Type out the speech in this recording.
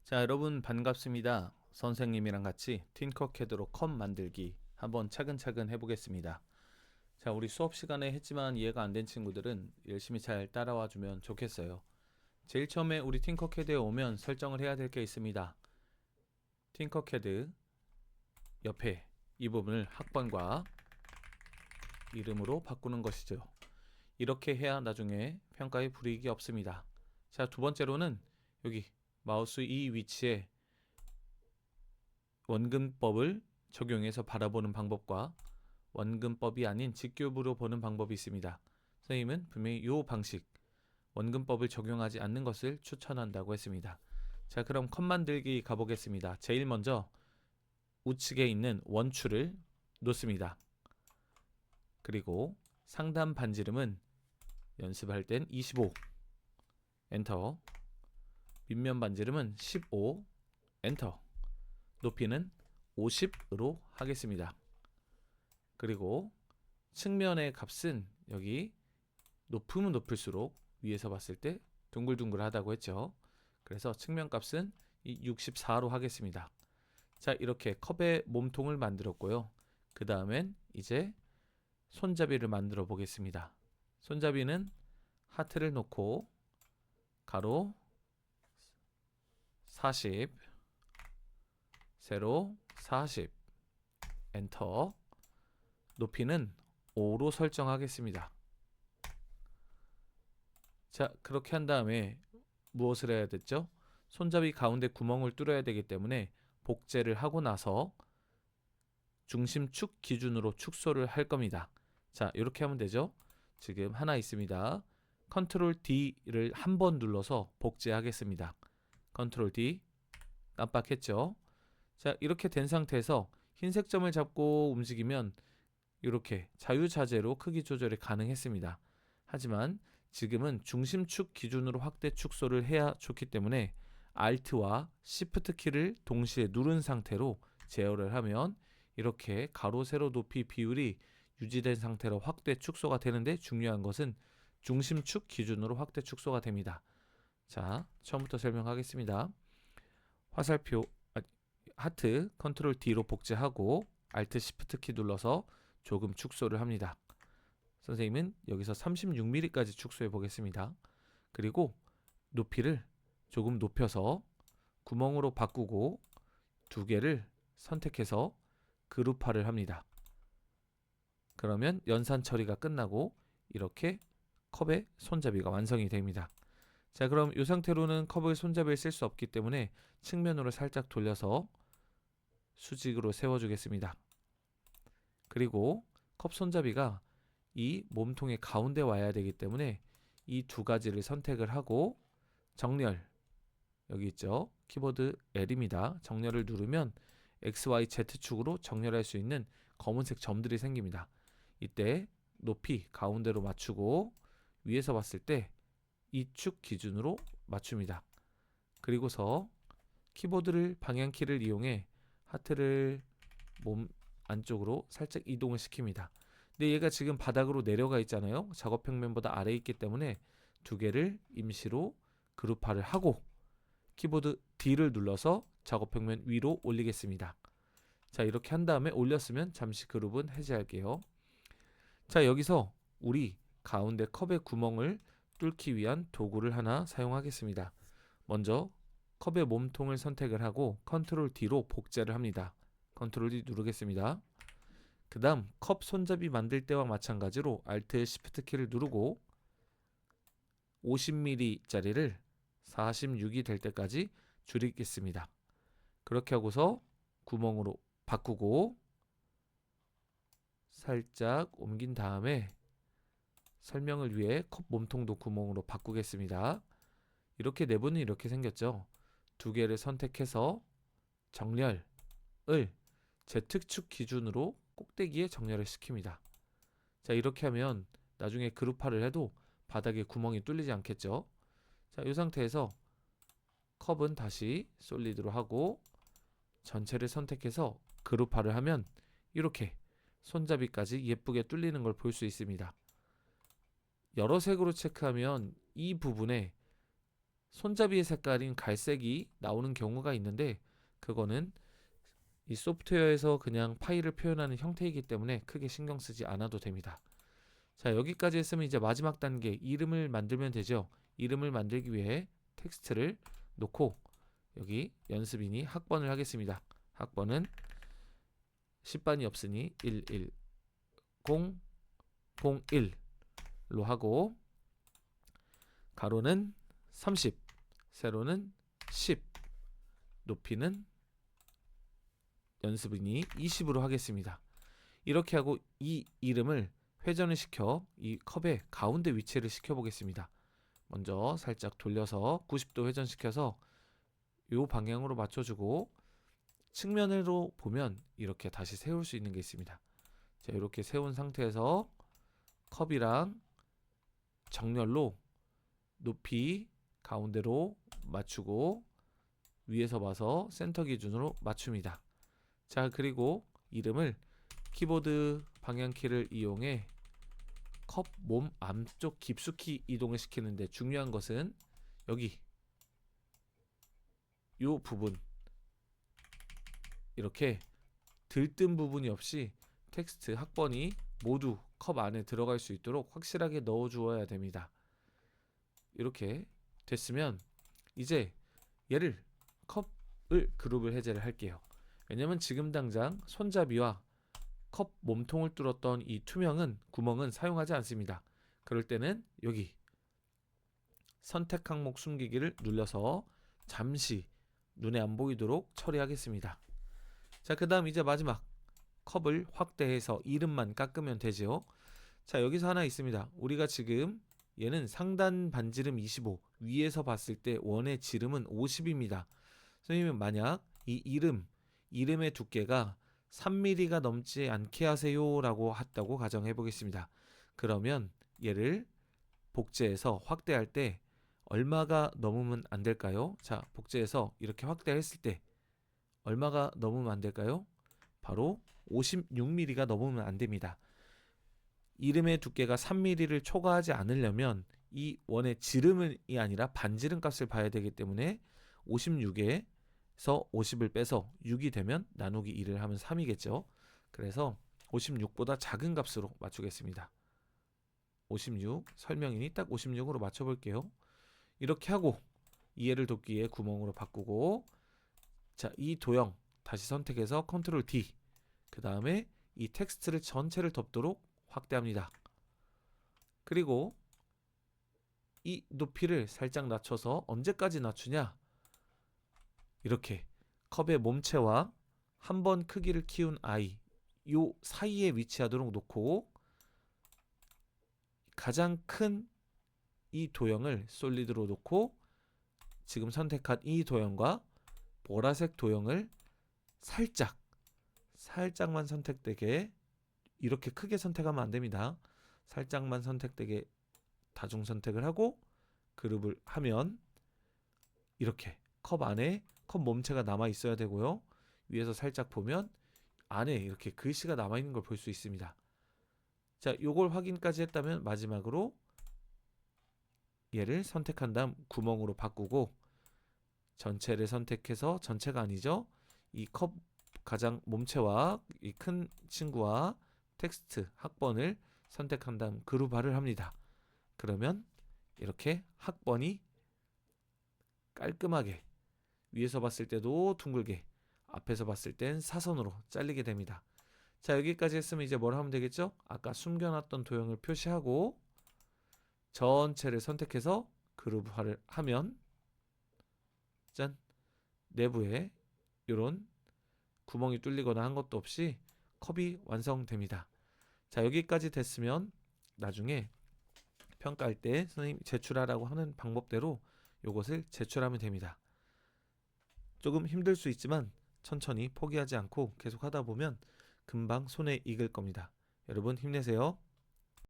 자, 여러분 반갑습니다. 선생님이랑 같이 틴커캐드로 컵 만들기 한번 차근차근 해보겠습니다. 자, 우리 수업 시간에 했지만 이해가 안 된 친구들은 열심히 잘 따라와 주면 좋겠어요. 제일 처음에 우리 틴커캐드에 오면 설정을 해야 될 게 있습니다. 틴커캐드 옆에 이 부분을 학번과 이름으로 바꾸는 것이죠. 이렇게 해야 나중에 평가에 불이익이 없습니다. 자, 두 번째로는 여기 마우스 이 위치에 원근법을 적용해서 바라보는 방법과 원근법이 아닌 직교부로 보는 방법이 있습니다. 선생님은 분명히 이 방식, 원근법을 적용하지 않는 것을 추천한다고 했습니다. 자, 그럼 컷 만들기 가보겠습니다. 제일 먼저 우측에 있는 원추를 놓습니다. 그리고 상단 반지름은 연습할 땐 25, 엔터. 윗면 반지름은 15, 엔터. 높이는 50으로 하겠습니다. 그리고 측면의 값은 여기 높으면 높을수록 위에서 봤을 때 둥글둥글하다고 했죠. 그래서 측면 값은 64로 하겠습니다. 자, 이렇게 컵의 몸통을 만들었고요. 그 다음엔 이제 손잡이를 만들어 보겠습니다. 손잡이는 하트를 놓고 가로 40, 세로 40, 엔터. 높이는 5로 설정하겠습니다. 자, 그렇게 한 다음에 무엇을 해야 됐죠? 손잡이 가운데 구멍을 뚫어야 되기 때문에 복제를 하고 나서 중심축 기준으로 축소를 할 겁니다. 자, 이렇게 하면 되죠. 지금 하나 있습니다. 컨트롤 D를 한 번 눌러서 복제하겠습니다. 컨트롤 D, 깜빡했죠. 자, 이렇게 된 상태에서 흰색 점을 잡고 움직이면 이렇게 자유자재로 크기 조절이 가능했습니다. 하지만 지금은 중심축 기준으로 확대 축소를 해야 좋기 때문에 Alt와 Shift 키를 동시에 누른 상태로 제어를 하면 이렇게 가로 세로 높이 비율이 유지된 상태로 확대 축소가 되는데, 중요한 것은 중심축 기준으로 확대 축소가 됩니다. 자, 처음부터 설명하겠습니다. 화살표 하트 컨트롤 D로 복제하고 Alt Shift 키 눌러서 조금 축소를 합니다. 선생님은 여기서 36mm까지 축소해 보겠습니다. 그리고 높이를 조금 높여서 구멍으로 바꾸고 두 개를 선택해서 그룹화를 합니다. 그러면 연산 처리가 끝나고 이렇게 컵의 손잡이가 완성이 됩니다. 자, 그럼 이 상태로는 컵의 손잡이를 쓸 수 없기 때문에 측면으로 살짝 돌려서 수직으로 세워주겠습니다. 그리고 컵 손잡이가 이 몸통의 가운데 와야 되기 때문에 이 두 가지를 선택을 하고 정렬, 여기 있죠. 키보드 L입니다. 정렬을 누르면 X, Y, Z축으로 정렬할 수 있는 검은색 점들이 생깁니다. 이때 높이 가운데로 맞추고 위에서 봤을 때 이 축 기준으로 맞춥니다. 그리고서 키보드를 방향키를 이용해 하트를 몸 안쪽으로 살짝 이동을 시킵니다. 근데 얘가 지금 바닥으로 내려가 있잖아요. 작업 평면보다 아래에 있기 때문에 두 개를 임시로 그룹화를 하고 키보드 D를 눌러서 작업 평면 위로 올리겠습니다. 자, 이렇게 한 다음에 올렸으면 잠시 그룹은 해제할게요. 자, 여기서 우리 가운데 컵의 구멍을 뚫기 위한 도구를 하나 사용하겠습니다. 먼저 컵의 몸통을 선택을 하고 컨트롤 D로 복제를 합니다. 컨트롤 D 누르겠습니다. 그 다음 컵 손잡이 만들 때와 마찬가지로 Alt Shift 키를 누르고 50mm 짜리를 46이 될 때까지 줄이겠습니다. 그렇게 하고서 구멍으로 바꾸고 살짝 옮긴 다음에 설명을 위해 컵 몸통도 구멍으로 바꾸겠습니다. 이렇게 내부는 이렇게 생겼죠. 두 개를 선택해서 정렬을 Z축 기준으로 꼭대기에 정렬을 시킵니다. 자, 이렇게 하면 나중에 그룹화를 해도 바닥에 구멍이 뚫리지 않겠죠. 자, 이 상태에서 컵은 다시 솔리드로 하고 전체를 선택해서 그룹화를 하면 이렇게 손잡이까지 예쁘게 뚫리는 걸 볼 수 있습니다. 여러 색으로 체크하면 이 부분에 손잡이의 색깔인 갈색이 나오는 경우가 있는데 그거는 이 소프트웨어에서 그냥 파일을 표현하는 형태이기 때문에 크게 신경 쓰지 않아도 됩니다. 자, 여기까지 했으면 이제 마지막 단계 이름을 만들면 되죠. 이름을 만들기 위해 텍스트를 놓고 여기 연습이니 학번을 하겠습니다. 학번은 10반이 없으니 11001로 하고 가로는 30, 세로는 10, 높이는 연습이니 20으로 하겠습니다. 이렇게 하고 이 이름을 회전을 시켜 이 컵의 가운데 위치를 시켜 보겠습니다. 먼저 살짝 돌려서 90도 회전시켜서 이 방향으로 맞춰주고 측면으로 보면 이렇게 다시 세울 수 있는 게 있습니다. 자, 이렇게 세운 상태에서 컵이랑 정렬로 높이 가운데로 맞추고 위에서 봐서 센터 기준으로 맞춥니다. 자, 그리고 이름을 키보드 방향키를 이용해 컵 몸 앞쪽 깊숙이 이동을 시키는데 중요한 것은 여기 이 부분 이렇게 들뜬 부분이 없이 텍스트 학번이 모두 컵 안에 들어갈 수 있도록 확실하게 넣어 주어야 됩니다. 이렇게 됐으면 이제 얘를 컵을 그룹을 해제를 할게요. 왜냐면 지금 당장 손잡이와 컵 몸통을 뚫었던 이 투명은 구멍은 사용하지 않습니다. 그럴 때는 여기 선택 항목 숨기기를 눌러서 잠시 눈에 안 보이도록 처리하겠습니다. 자, 그 다음 이제 마지막 컵을 확대해서 이름만 깎으면 되죠. 자, 여기서 하나 있습니다. 우리가 지금 얘는 상단 반지름 25, 위에서 봤을 때 원의 지름은 50입니다. 선생님은 만약 이 이름의 두께가 3mm가 넘지 않게 하세요 라고 했다고 가정해 보겠습니다. 그러면 얘를 복제해서 확대할 때 얼마가 넘으면 안 될까요? 자, 복제해서 이렇게 확대했을 때 얼마가 넘으면 안 될까요? 바로 56mm가 넘으면 안 됩니다. 이름의 두께가 3mm를 초과하지 않으려면 이 원의 지름이 아니라 반지름 값을 봐야 되기 때문에 56에서 50을 빼서 6이 되면 나누기 2를 하면 3이겠죠. 그래서 56보다 작은 값으로 맞추겠습니다. 56 설명이니 딱 56으로 맞춰볼게요. 이렇게 하고 이해를 돕기 위해 구멍으로 바꾸고 자, 이 도형 다시 선택해서 컨트롤 D 그 다음에 이 텍스트를 전체를 덮도록 확대합니다. 그리고 이 높이를 살짝 낮춰서 언제까지 낮추냐? 이렇게 컵의 몸체와 한 번 크기를 키운 아이 요 사이에 위치하도록 놓고 가장 큰 이 도형을 솔리드로 놓고 지금 선택한 이 도형과 보라색 도형을 살짝만 선택되게 이렇게 크게 선택하면 안 됩니다. 살짝만 선택되게 다중 선택을 하고 그룹을 하면 이렇게 컵 안에 컵 몸체가 남아 있어야 되고요. 위에서 살짝 보면 안에 이렇게 글씨가 남아 있는 걸 볼 수 있습니다. 자, 요걸 확인까지 했다면 마지막으로 얘를 선택한 다음 구멍으로 바꾸고 전체를 선택해서 전체가 아니죠. 이 컵 가장 몸체와 이 큰 친구와 텍스트 학번을 선택한 다음 그룹화를 합니다. 그러면 이렇게 학번이 깔끔하게 위에서 봤을 때도 둥글게 앞에서 봤을 땐 사선으로 잘리게 됩니다. 자, 여기까지 했으면 이제 뭘 하면 되겠죠? 아까 숨겨놨던 도형을 표시하고 전체를 선택해서 그룹화를 하면 짠! 내부에 이런 구멍이 뚫리거나 한 것도 없이 컵이 완성됩니다. 자, 여기까지 됐으면 나중에 평가할 때 선생님 제출하라고 하는 방법대로 이것을 제출하면 됩니다. 조금 힘들 수 있지만 천천히 포기하지 않고 계속 하다 보면 금방 손에 익을 겁니다. 여러분 힘내세요.